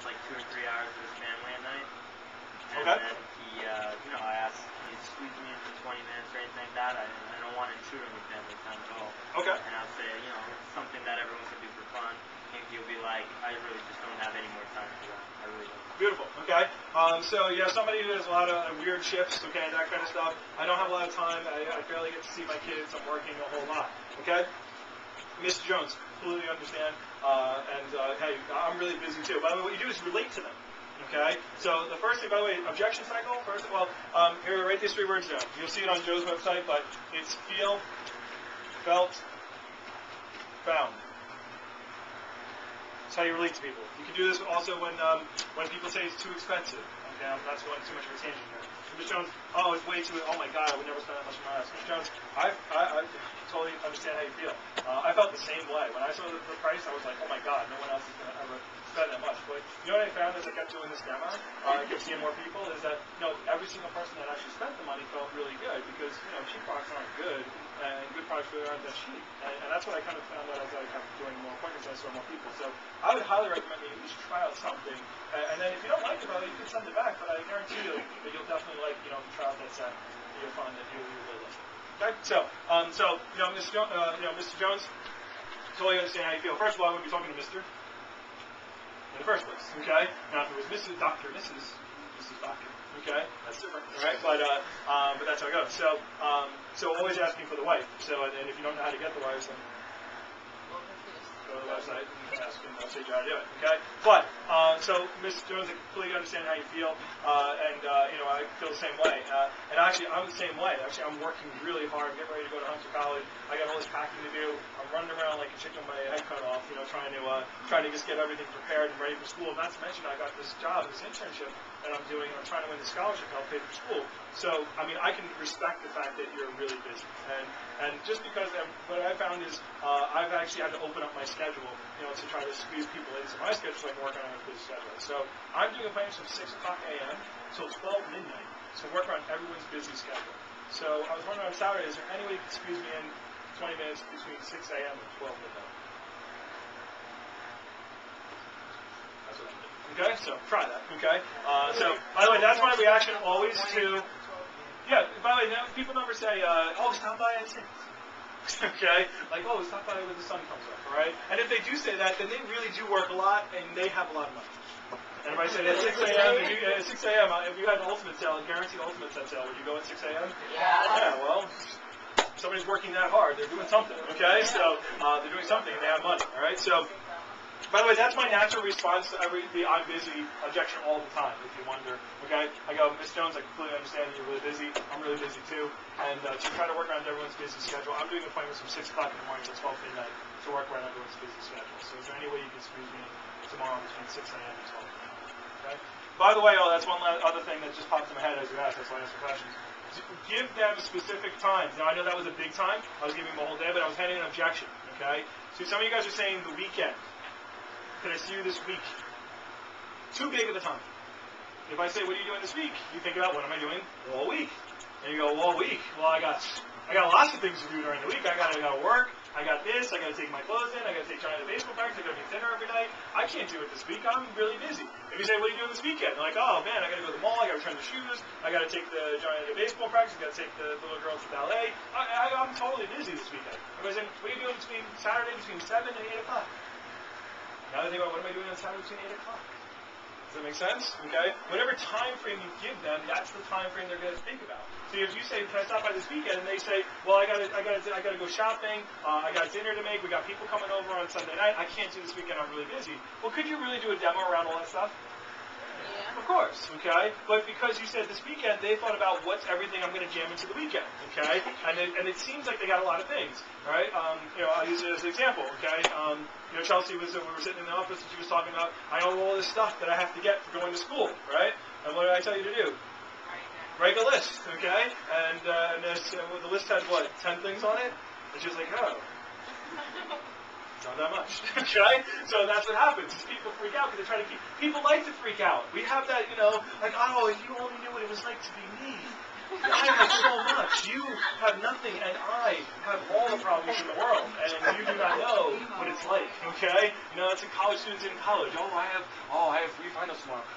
like 2 or 3 hours with his family at night. And Okay. then he, I asked if he'd squeeze me in for 20 minutes or anything like that. I don't want to intrude on your family time at all. Okay. And I'll say, it's something that everyone can do for fun. And he'll be like, I really just don't have any more time for that. I really don't. Beautiful. Okay. So yeah, somebody who has a lot of weird shifts, okay, that kind of stuff. I don't have a lot of time. I barely get to see my kids. I'm working a whole lot. Okay. Mr. Jones, completely understand. Hey, I'm really busy too. By the way, what you do is relate to them. Okay. So the first thing, by the way, objection cycle. First of all, here, write these 3 words down. You'll see it on Joe's website, but it's feel, felt, found. That's how you relate to people. You can do this also when people say it's too expensive. Okay, I'm not going too much of a tangent here. Mr. Jones, oh, it's way too. Oh my God, I would never spend that much money on that. Mr. Jones, I totally understand how you feel. I felt the same way when I saw the price. I was like, oh my God, no one else is going to ever spend that much. But you know what I found as I kept doing this demo, I kept seeing more people, is that every single person that actually spent the money felt really good because cheap products aren't good and good products really aren't that cheap. And that's what I kind of found out as I kept doing more appointments. I saw more people. So I would highly recommend that you at least try out something. And then if you don't like it, you can send it back. But I guarantee you that you'll definitely like the trial that set. You'll find that you really like it. Okay. So Mr. Jones, totally understand how you feel. First of all, I wouldn't be talking to Mr. in the first place. Okay. Now, if it was Mrs. Doctor, Mrs. Doctor. Okay, that's different, right? But that's how it goes. So always asking for the wife. So and if you don't know how to get the wives, then go to the website and ask them. They'll teach you how to do it. Okay. But so Ms. Jones, I completely understand how you feel, I feel the same way. And actually, I'm the same way. Actually, I'm working really hard. I'm getting ready to go to Hunter College. I got all this packing to do. I'm running around like a chicken with my head cut off. Trying to just get everything prepared and ready for school. Not to mention, I got this job, this internship that I'm doing, and I'm trying to win the scholarship to help pay for school. So, I mean, I can respect the fact that you're really busy. And just because what I found is I've actually had to open up my schedule, to try to squeeze people into my schedule so I can work on a busy schedule. So I'm doing appointments from 6 o'clock a.m. till 12 midnight to work around everyone's busy schedule. So I was wondering on Saturday, is there any way you could squeeze me in 20 minutes between 6 a.m. and 12 midnight? That's what I'm doing. Okay, so try that. Okay. So by the way, that's my reaction always to. Yeah. By the way, people never say, "Oh, stop by at 6." Okay. Like, "Oh, stop by when the sun comes up." All right. And if they do say that, then they really do work a lot, and they have a lot of money. And if I said at 6 a.m., if you had an ultimate sale, a guaranteed ultimate set sale, would you go at 6 a.m.? Yeah. Well, somebody's working that hard. They're doing something. Okay. So they're doing something, and they have money. All right. So. By the way, that's my natural response to every "I'm busy" objection all the time, if you wonder. Okay? I go, Miss Jones, I completely understand that you're really busy. I'm really busy too. And to try to work around everyone's busy schedule, I'm doing appointments from 6 o'clock in the morning to 12 midnight to work around everyone's busy schedule. So is there any way you can squeeze me tomorrow between 6 a.m. and 12 midnight? Okay? By the way, that's one other thing that just popped in my head as you asked. That's why I asked the questions. Give them specific times. Now, I know that was a big time. I was giving them a whole day, but I was handing an objection. Okay? So some of you guys are saying the weekend. Can I see you this week? Too big of a time. If I say, what are you doing this week? You think about, what am I doing all week? And you go, all week? Well, I got lots of things to do during the week. I gotta work. I got this. I gotta take my clothes in. I gotta take Johnny to baseball practice. I gotta make dinner every night. I can't do it this week. I'm really busy. If you say, what are you doing this weekend? They're like, oh man, I gotta go to the mall. I gotta return the shoes. I gotta take the Johnny to baseball practice. I gotta take the little girl to ballet. I'm totally busy this weekend. If I say, what are you doing between Saturday between 7 and 8 o'clock? Now they think about, what am I doing on Saturday between 8 o'clock? Does that make sense? Okay? Whatever time frame you give them, that's the time frame they're going to think about. So if you say, can I stop by this weekend? And they say, well, I gotta go shopping. I got dinner to make. We got people coming over on Sunday night. I can't do this weekend. I'm really busy. Well, could you really do a demo around all that stuff? Yeah. Of course, okay? But because you said this weekend, they thought about what's everything I'm going to jam into the weekend, okay? And it seems like they got a lot of things, right? I'll use it as an example, okay? Chelsea we were sitting in the office and she was talking about, I know all this stuff that I have to get for going to school, right? And what did I tell you to do? Write a list, okay? And the list had, 10 things on it? And she was like, oh. Not that much, okay? So that's what happens. Is people freak out because they try to keep. People like to freak out. We have that, like, oh, if you only knew what it was like to be me. I have so much. You have nothing, and I have all the problems in the world, and you do not know what it's like. Okay? It's in college students in college. I have 3 finals. Finals tomorrow.